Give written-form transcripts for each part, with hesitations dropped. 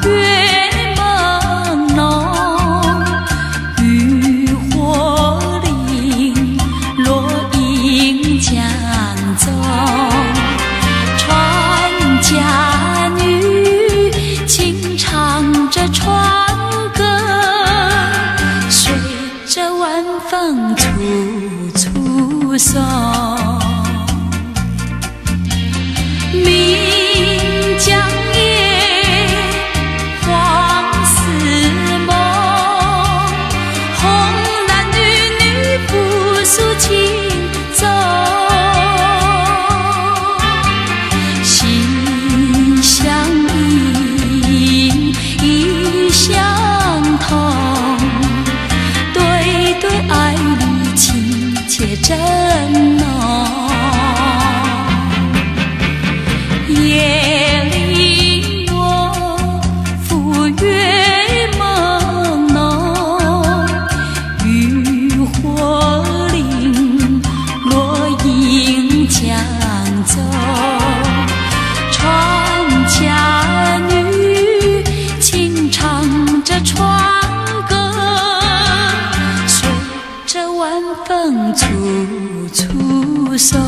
月朦胧，渔火林，落英江中。船家女轻唱着船歌，随着晚风处处送。岷江夜，黄丝梦，红男绿女复诉情衷，心相印，意相通，对对爱侣情切真浓。夜零落，浮月朦胧，渔火林，落英江中。船家女轻唱着船歌，随着晚风处处送。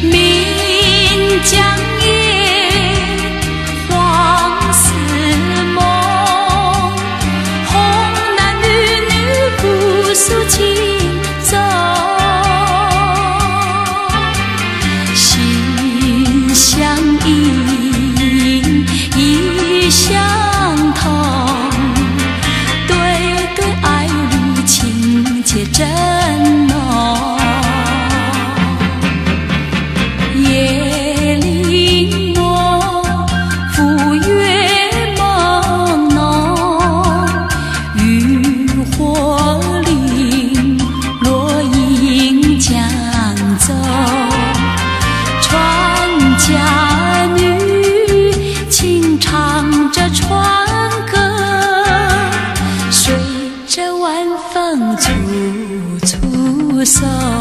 岷江夜，黄丝梦，红男绿女复诉情衷，心相印，意相通，对对爱侣情切真浓。夜零落，浮月朦胧，渔火林，落英江中。船家女轻唱着船歌，随着晚风处处送。